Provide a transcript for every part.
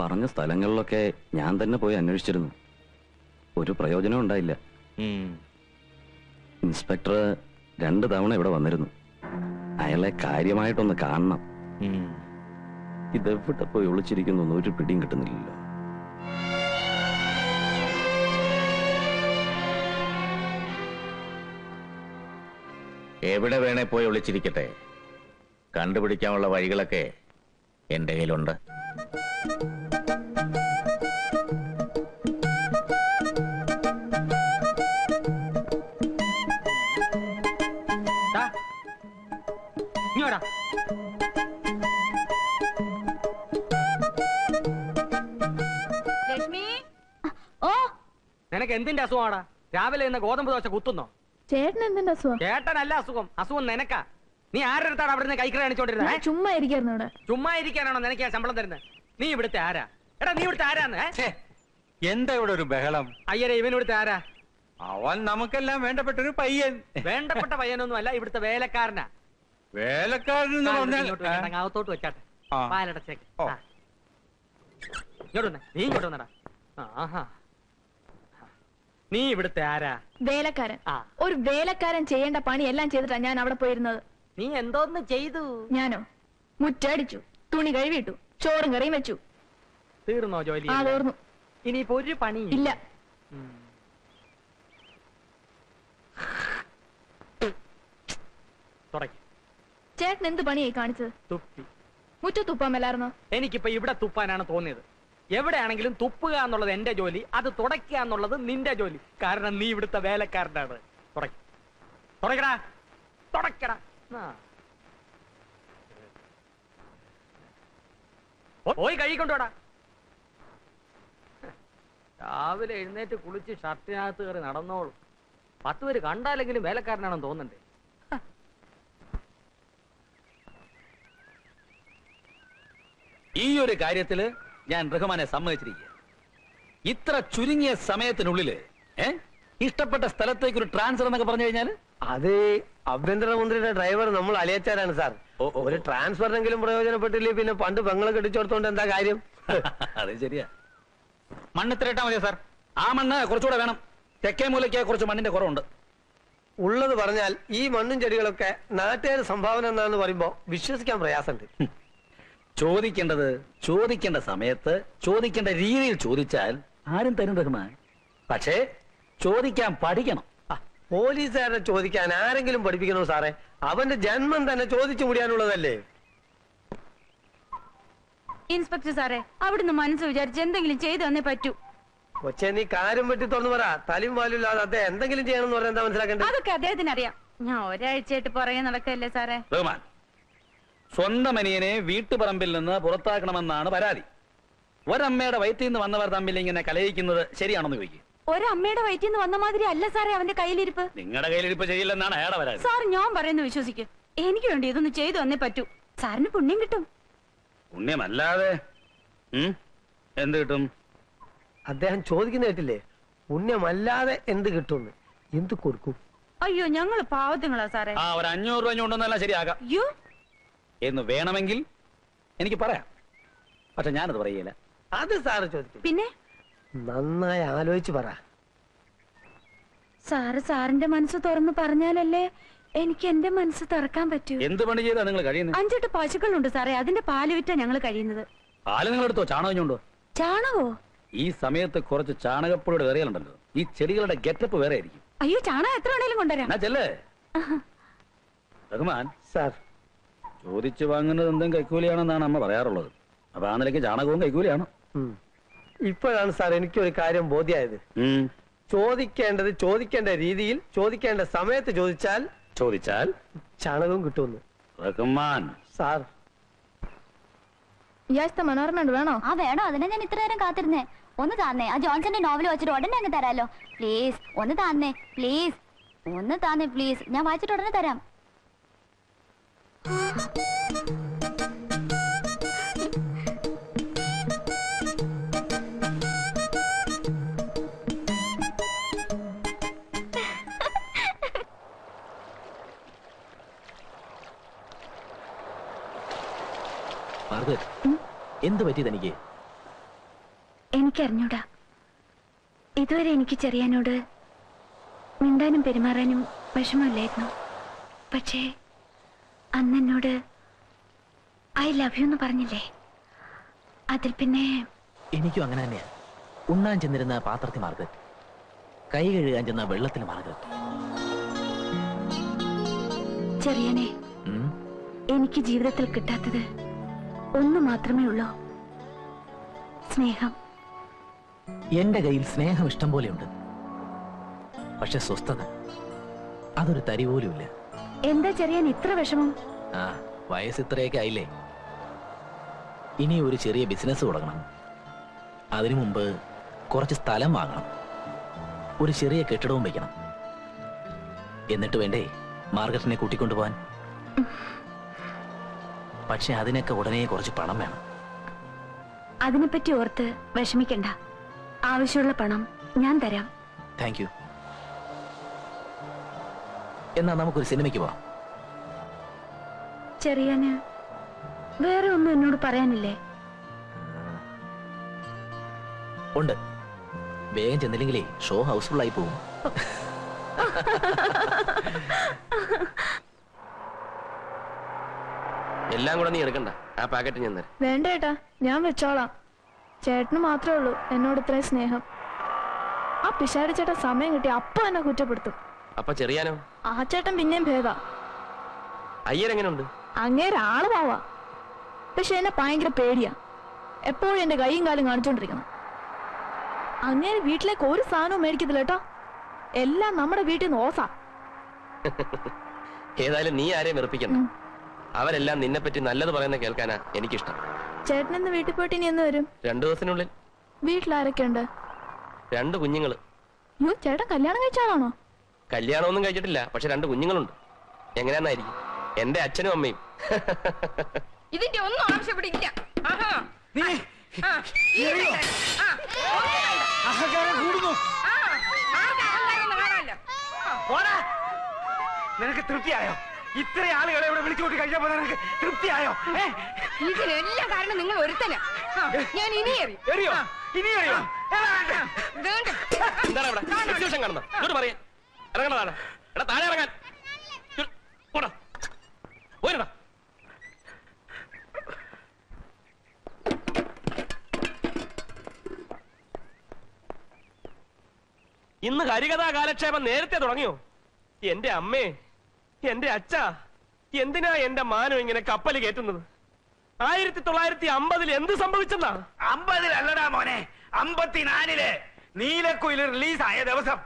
പറഞ്ഞ സ്ഥലങ്ങളിലൊക്കെ ഞാൻ തന്നെ പോയി അന്വേഷിച്ചിരുന്നു. ഒരു പ്രയോജനം ഉണ്ടായില്ല. ഇൻസ്പെക്ടർ 2 തവണ ഇവിടെ വന്നിരുന്നു. അയാളെ കാര്യമായിട്ടൊന്ന് കാണണം. ഇതെവിടെ പോയി ഒളിച്ചിരിക്കുന്നു ഒരു പിടിയും കിട്ടുന്നില്ലല്ലോ. എവിടെ വേണേ പോയി ഒളിച്ചിരിക്കട്ടെ, കണ്ടുപിടിക്കാനുള്ള വഴികളൊക്കെ എന്റെ കയ്യിലുണ്ട്. ലക്ഷ്മി, ഓ നിനക്ക് എന്തിന്റെ അസുഖമാടാ? രാവിലെ ഇന്ന് ഗോതമ്പ് ദോശ കുത്തുന്നോ? ചേട്ടൻ എന്തിന്റെ അസുഖം? ചേട്ടനല്ല അസുഖം, അസുഖം നിനക്കാ. നീ ആരുടെ അടുത്താണ് അവിടുന്ന് കൈക്കറി കാണിച്ചോണ്ടിരുന്നത്? ചുമ്മാ ഇരിക്കായിരുന്നു ഇവിടെ. ചുമ്മാ ഇരിക്കാനാണോ നിനക്ക് ഞാൻ ശമ്പളം തരുന്നത്? നീ ഇവിടുത്തെ ആരാ? എടാ നീ ഇവിടുത്തെ ആരാന്ന്? എന്താ ഇവിടെ ഒരു ബഹളം? അയ്യരെ, ഇവൻ ഇവിടുത്തെ ആരാ? അവൻ നമുക്കെല്ലാം വേണ്ടപ്പെട്ട ഒരു പയ്യൻ. വേണ്ടപ്പെട്ട പയ്യനൊന്നും അല്ല, ഇവിടുത്തെ വേലക്കാരനാ. വേലക്കാരൻ അകത്തോട്ട് വെച്ചാട്ടെ. പാലടച്ചേക്ക്. ഇങ്ങോട്ട് നീ ഇങ്ങോട്ട് വന്നടാ. ആഹാ, നീ ഇവിടുത്തെ ആരാ? വേലക്കാരൻ. ഒരു വേലക്കാരൻ ചെയ്യേണ്ട പണി എല്ലാം ചെയ്തിട്ടാ ഞാൻ അവിടെ പോയിരുന്നത്. നീ എന്തോന്ന് ചെയ്തു? ഞാനോ? മുറ്റടിച്ചു, തുണി കഴുകിയിട്ടു, ചോറും കറിയും വെച്ചു. തീർന്നോ ജോലി? തീർന്നു. ഇനിയിപ്പോ ഒരു പണി ഇല്ല. ചേട്ടൻ എന്ത് പണിയായി കാണിച്ചത്? തുപ്പി. മുറ്റത്ത് തുപ്പാമല്ലായിരുന്നോ? എനിക്കിപ്പോ ഇവിടെ തുപ്പാനാണ് തോന്നിയത്. എവിടെയാണെങ്കിലും തുപ്പുക എന്നുള്ളത് എന്റെ ജോലി, അത് തുടയ്ക്കുക എന്നുള്ളത് നിന്റെ ജോലി. കാരണം നീ ഇവിടുത്തെ വേലക്കാരനാണ്. തുടക്കടാ, തുടക്കടാ. പോയി കഴിക്കൊണ്ടോടാ. രാവിലെ എഴുന്നേറ്റ് കുളിച്ച് ഷർട്ടിനകത്ത് കയറി നടന്നോളൂ. 10 പേര് കണ്ടാലെങ്കിലും വേലക്കാരനാണെന്ന് തോന്നണ്ടേ? ഈ ഒരു കാര്യത്തില് ഞാൻ റഹ്മാനെ സമ്മതിച്ചിരിക്കുക. ഇത്ര ചുരുങ്ങിയ സമയത്തിനുള്ളില് ഇഷ്ടപ്പെട്ട സ്ഥലത്തേക്ക് ഒരു ട്രാൻസ്ഫർ എന്നൊക്കെ പറഞ്ഞു കഴിഞ്ഞാൽ അത് ആഭ്യന്തരമന്ത്രിയുടെ ഡ്രൈവർ നമ്മൾ അലിയച്ചാരാണ് സാർ. ഒരു ട്രാൻസ്ഫറിനെങ്കിലും പ്രയോജനപ്പെട്ടില്ലേ പിന്നെ പണ്ട് പെങ്ങളെ കെട്ടിച്ചോടത്തോണ്ട് എന്താ കാര്യം? അതെ ശരിയാ. മണ്ണ് ഇത്ര ഇട്ടാ മതിയോ സാർ? ആ മണ്ണ് കുറച്ചുകൂടെ വേണം. തെക്കേ മൂലയ്ക്ക് കുറച്ച് മണ്ണിന്റെ കുറവുണ്ട്. ഉള്ളത് പറഞ്ഞാൽ ഈ മണ്ണും ചെടികളൊക്കെ നാട്ടുകാർ സംഭാവന എന്നാന്ന് പറയുമ്പോ വിശ്വസിക്കാൻ പ്രയാസമുണ്ട്. ചോദിക്കേണ്ടത് ചോദിക്കേണ്ട സമയത്ത് ചോദിക്കേണ്ട രീതിയിൽ ചോദിച്ചാൽ ആരും തരും റഹ്മാൻ. പക്ഷേ ചോദിക്കാൻ പഠിക്കണം. പോലീസുകാരെ ചോദിക്കാൻ ആരെങ്കിലും പഠിപ്പിക്കണോ സാറേ? അവന്റെ ജന്മം തന്നെ ചോദിച്ചു മുടിയാനുള്ളതല്ലേ? ഇൻസ്പെക്ടർ സാറേ, അവിടുന്ന് മനസ്സ് വിചാരിച്ച് എന്തെങ്കിലും ചെയ്തു തന്നേ പറ്റൂ. കൊച്ചെ നീ കാര്യം വെട്ടി തുറന്നു പറ. തലയും വാലില്ലാതെ അദ്ദേഹം എന്തെങ്കിലും ചെയ്യണം എന്ന് പറയാൻ എന്താ മനസ്സിലാക്കേണ്ടത്? അതൊക്കെ അദ്ദേഹത്തിന് അറിയാം. ഞാൻ ഒരാഴ്ചയായിട്ട് പുറകെ നടക്കല്ലേ സാറേ. റഹ്മാൻ, സ്വന്തം അനിയനെ വീട്ടുപറമ്പിൽ നിന്ന് പുറത്താക്കണമെന്നാണ് പരാതി. ഒരമ്മയുടെ വയറ്റിൽ നിന്ന് വന്നവർ തമ്മിൽ ഇങ്ങനെ കലയിക്കുന്നത് ശരിയാണെന്ന് ചോദിക്കും. ഒരമ്മയുടെ വയറ്റിൽ നിന്ന് വന്ന മാതിരി അല്ല സാറേ അവന്റെ കയ്യിലിരിപ്പ്. നിങ്ങളുടെ കയ്യിലിരിപ്പ് ചെയ്യില്ലെന്നാണ് അയാളുടെ പരാതി. സാർ ഞാൻ പറയുന്നത് വിശ്വസിക്കും. എനിക്ക് വേണ്ടി ഇതൊന്ന് ചെയ്തു തന്നേ പറ്റൂ. സാറിന് പുണ്യം കിട്ടും. പുണ്യമല്ലാതെ എന്ത് കിട്ടും? അദ്ദേഹം ചോദിക്കുന്ന കേട്ടില്ലേ? പുണ്യമല്ലാതെ എന്ത് കിട്ടും? എന്ത് കൊടുക്കും? അയ്യോ, ഞങ്ങള് പാവത്തുങ്ങളാ സാറേ. ആ, ഒരു 500 രൂപ കൊണ്ടൊന്നെല്ലാം ശരിയാകാം എന്ന് വേണമെങ്കിൽ എനിക്ക് പറയാം. പക്ഷെ ഞാനത് പറയില്ല. അത് സാറ് ചോദിക്കും. പിന്നെ നന്നായി ആലോചിച്ച് പറ. സാറ് സാറിന്റെ മനസ്സ് തുറന്ന് പറഞ്ഞാലല്ലേ എനിക്ക് എന്റെ മനസ്സ് തുറക്കാൻ പറ്റൂ. എന്ത് പണി ചെയ്താ നിങ്ങൾ കഴിയുന്നത്? 5-8 പശുക്കളുണ്ട് സാറേ. അതിന്റെ പാല് വിറ്റാ ഞങ്ങൾ കഴിയുന്നത്. പാല് നിങ്ങൾ എടുത്തോ? ചാണകഞ്ഞുണ്ടോ? ചാണകോ? ഈ സമയത്ത് കുറച്ച് ചാണകപ്പൊടിയുടെ കറികളുണ്ടല്ലോ. ഈ ചെടികളുടെ ഗെറ്റപ്പ് വേറെ ആയിരിക്കും. അയ്യോ, ചാണകം എത്ര വേണേലും കൊണ്ടുവരാം. റഹ്മാൻ സാർ, ചോദിച്ചു വാങ്ങുന്നത് എന്തും കൈക്കൂലിയാണെന്നാണ് അമ്മ പറയാറുള്ളത്. അപ്പൊ ആ നിലയ്ക്ക് ചാണകവും കൈക്കൂലിയാണ്. ഇപ്പോഴാണ് സാർ എനിക്കൊരു കാര്യം ബോധ്യമായത്. ചോദിക്കേണ്ടത് ചോദിക്കേണ്ട രീതിയിൽ ചോദിക്കേണ്ട സമയത്ത് ചോദിച്ചാൽ ചാണകവും കിട്ടുമെന്ന്. റഹ്മാൻ സാർ, മനോരമ വേണോ? ആ വേണോ? അതിനെ ഞാൻ ഇത്ര നേരം കാത്തിരുന്നേ. ഒന്ന് താന്നേ. ആ ജോൺസന്റെ നോവൽ വെച്ചിട്ട് ഉടനെ അങ്ങ് തരാലോ. പ്ലീസ് ഒന്ന് താന്നേ. പ്ലീസ് ഒന്ന് താന്നേ. പ്ലീസ്, ഞാൻ വായിച്ചിട്ട് ഉടനെ തരാം. എന്ത് പറ്റി തനിക്ക്? എനിക്കറിഞ്ഞൂടാ. ഇതുവരെ എനിക്ക് ചെറിയാനോട് മിണ്ടാനും പെരുമാറാനും വിഷമമില്ലായിരുന്നു. പക്ഷേ അന്നെന്നോട് ഐ ലവ് യു എന്ന് പറഞ്ഞില്ലേ, അതിൽ പിന്നെ എനിക്കും അങ്ങനെ തന്നെയാ. ഉണ്ണാൻ ചെന്നിരുന്ന പാത്രത്തിൽ മാർഗരറ്റ്, കൈ കഴുകാൻ ചെന്ന വെള്ളത്തിൽ മാർഗരറ്റ്. ചെറിയാനെ, എനിക്ക് ജീവിതത്തിൽ കിട്ടാത്തത് ഒന്ന് മാത്രമേ ഉള്ളൂ, സ്നേഹം. എന്റെ കയ്യിൽ സ്നേഹം ഇഷ്ടം പോലെയുണ്ട്, പക്ഷെ സ്വസ്ഥത അതൊരു തരി പോലുമില്ല. എന്താ ചെറിയാൻ ഇത്ര വിഷമം? ആ, വയസ്സ് ഇത്രയൊക്കെ ആയില്ലേ. ഇനി ഒരു ചെറിയ ബിസിനസ് തുടങ്ങണം. അതിനു മുമ്പ് കുറച്ച് സ്ഥലം വാങ്ങണം, ഒരു ചെറിയ കെട്ടിടവും വയ്ക്കണം. എന്നിട്ട് വേണ്ടേ മാർഗരറ്റിനെ കൂട്ടിക്കൊണ്ടുപോവാൻ. പക്ഷെ അതിനൊക്കെ ഉടനെ കുറച്ച് പണം വേണം. അതിനെപ്പറ്റി ഓർത്ത് വിഷമിക്കണ്ട. ആവശ്യമുള്ള പണം ഞാൻ തരാം. Thank you. എന്നാ നമുക്കൊരു സിനിമയ്ക്ക് പോവാം. ചെറിയാന് വേറെ ഒന്നും എന്നോട് പറയാനില്ലേ? ഉണ്ട്. വേഗം ചെന്നില്ലെങ്കിലേ ഷോ ഹൗസ്ഫുൾ ആയി പോകും. എല്ലാം കൂടെ നീ എടുക്കണ്ട, ആ പാക്കറ്റ് ഞാൻ തരാം. വേണ്ട ഏട്ടാ, ഞാൻ വെച്ചോളാം. ചേട്ടന് മാത്രമേ ഉള്ളൂ എന്നോട് ഇത്രയും സ്നേഹം. ആ പിശാരി ചേട്ടൻ സമയം കിട്ടി അപ്പൊ എന്നെ കുറ്റപ്പെടുത്തും. അപ്പൊ ചെറിയാനോ? ആ ചേട്ടൻ പിന്നെയും ഭേദാ. അയ്യരെങ്ങനെയുണ്ട്? അങ്ങേരെ ആള് പാവാ, പക്ഷെ എന്നെ ഭയങ്കര പേടിയാ. എപ്പോഴും എന്റെ കൈയും കാലും കാണിച്ചോണ്ടിരിക്കണം. അങ്ങേര് വീട്ടിലേക്ക് ഒരു സാധനവും മേടിക്കത്തില്ല കേട്ടോ, എല്ലാം നമ്മുടെ വീട്ടിൽ നിന്ന് ഓസാ. ഏതായാലും നീ ആരെയും വെറുപ്പിക്കണ്ട. അവരെല്ലാം നിന്നെ പറ്റി നല്ലത് പറയുന്ന കേൾക്കാനാ എനിക്കിഷ്ടം. ചേട്ടൻ ഇന്ന് വീട്ടിൽ പോയിട്ട് ഇനി എന്ന് വരും? 2 ദിവസത്തിനുള്ളിൽ. വീട്ടിലാരൊക്കെ ഉണ്ട്? 2 കുഞ്ഞുങ്ങള്. യോ, ചേട്ടൻ കല്യാണം കഴിച്ചാണോ? കല്യാണമൊന്നും കഴിച്ചിട്ടില്ല, പക്ഷെ 2 കുഞ്ഞുങ്ങളുണ്ട്. എങ്ങനെയാന്നായിരിക്കും? എന്റെ അച്ഛനും അമ്മയും. ഇതിന്റെ ഒന്നും ആവശ്യപ്പെടില്ല. നിനക്ക് തൃപ്തിയായോ? ഇത്ര ആളുകളെ ഇവിടെ വിളിച്ചുകൂട്ടി കഴിച്ചപ്പോ നിനക്ക് തൃപ്തിയായോ? ഇതിനെല്ലാം കാരണം നിങ്ങൾ ഒരുത്തനാ. ഞാൻ ഇനി എറിയോ? ഇനി എറിയോ? എന്താണ് ഇവിടെ എക്സിബിഷൻ കാണുന്നത്? ഇങ്ങോട്ട് പറയാ, ഇറങ്ങണതാണ്. എടാ താഴെ ഇറങ്ങാൻ. പോരടാ. ഇന്ന് ഹരികഥാ കാലക്ഷേപം നേരത്തെ തുടങ്ങിയോ? എന്റെ അമ്മേ, എന്റെ അച്ഛ, എന്തിനാ എന്റെ മാനം ഇങ്ങനെ കപ്പൽ കയറ്റുന്നത്? 1950 എന്ത് സംഭവിച്ചെന്നാ? 50 മോനെ, 54 നീലക്കുയിൽ റിലീസായ ദിവസം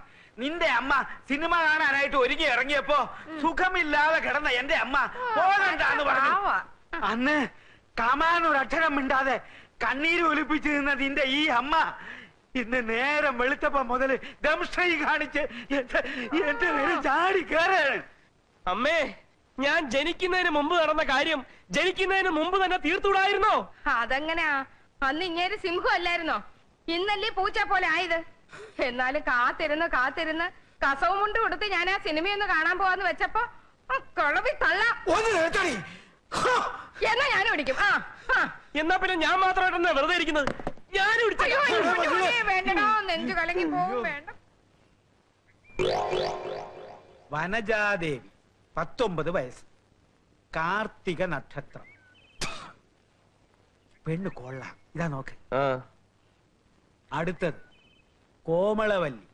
നിന്റെ അമ്മ സിനിമ കാണാനായിട്ട് ഒരുങ്ങി ഇറങ്ങിയപ്പോ സുഖമില്ലാതെ കിടന്ന എന്റെ അമ്മ പോകണ്ടാന്ന് പറഞ്ഞു. അന്ന് കമാനൊരക്ഷരം മിണ്ടാതെ കണ്ണീര് ഒലിപ്പിച്ചു നിന്ന നിന്റെ ഈ അമ്മ ഇന്ന് നേരം വെളുത്തപ്പോ മുതല് ദംഷ്ട്രീ കാണിച്ച് എന്റെ നേരെ ചാടി കയറാണ്. അമ്മേ, ഞാൻ ജനിക്കുന്നതിന് മുമ്പ് നടന്ന കാര്യം ജനിക്കുന്നതിന് മുമ്പ് തന്നെ തീർത്തുകൂടായിരുന്നോ? അതെങ്ങനെയാ? അന്ന് ഇങ്ങേര് സിംഹം അല്ലായിരുന്നോ? ഇന്നല്ലേ പൂച്ച പോലെ ആയത്. എന്നാലും കാത്തിരുന്ന് കസവും കൊണ്ട് കൊടുത്ത് ഞാൻ ആ സിനിമയൊന്ന് കാണാൻ പോവാന്ന് വെച്ചപ്പോ കുളവി തള്ള. എന്നാ ഞാൻ പിടിക്കും. എന്നാ പിന്നെ ഞാൻ മാത്രമായിട്ടെന്നാ വെറുതെ ഇരിക്കുന്നത്? ഞാൻ വേണ്ടടോ, നെഞ്ചു കലങ്ങി പോവും. വേണ്ട. വനജാദേവി 19 വയസ്സ്, കാർത്തിക നക്ഷത്രം, പെണ്ണ് കൊള്ളാം. ഇതാ നോക്ക്. അടുത്തത് കോമളവല്ലി,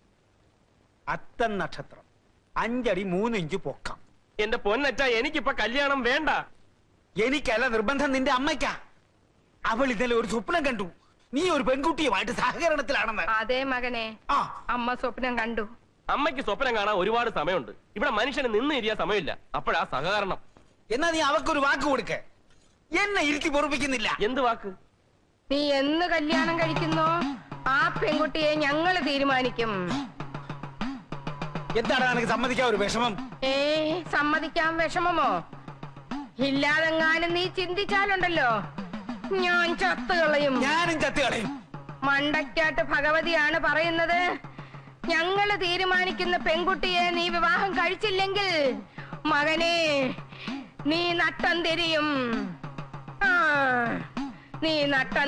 അത്തം നക്ഷത്രം, 5 അടി 3 ഇഞ്ച് പൊക്കം. എന്റെ പൊന്നറ്റ, എനിക്കിപ്പൊ കല്യാണം വേണ്ട. എനിക്കല്ല നിർബന്ധം, നിന്റെ അമ്മയ്ക്കാ. അവൾ ഇന്നലെ ഒരു സ്വപ്നം കണ്ടു, നീ ഒരു പെൺകുട്ടിയുമായിട്ട് സഹകരണത്തിലാണെന്ന്. അതേ മകനെ, അമ്മ സ്വപ്നം കണ്ടു. അമ്മയ്ക്ക് സ്വപ്നം കാണാൻ ഒരുപാട് സമയമുണ്ട്. ഇവിടെ മനുഷ്യന് നിന്ന് ഇരിയാൻ സമയമില്ല. അപ്പോഴാ സഹകരണം. എന്നാ നീ അവക്കൊരു വാക്ക് കൊടുക്ക. എന്നെ ഇരുത്തി പൊറപ്പിക്കുന്നില്ല. എന്ത് വാക്ക്? നീ എന്ന് കല്യാണം കഴിക്കുന്നോ ആ പെൺകുട്ടിയെ ഞങ്ങള് തീരുമാനിക്കും. എന്താണ് എനിക്ക് സമ്മതിക്കാൻ ഒരു വിഷമം? സമ്മതിക്കാൻ വിഷമമോ? ഇല്ലാതെങ്ങാനും നീ ചിന്തിച്ചാലുണ്ടല്ലോ ഞാൻ ചത്തുകളയും. ഞാനും ചത്തുകളയും. മണ്ടയ്ക്കാട്ട് ഭഗവതിയാണ് പറയുന്നത്, ഞങ്ങള് തീരുമാനിക്കുന്ന പെൺകുട്ടിയെ നീ വിവാഹം കഴിച്ചില്ലെങ്കിൽ മകനെ നീ നട്ടം തിരിയും. നീ നട്ടം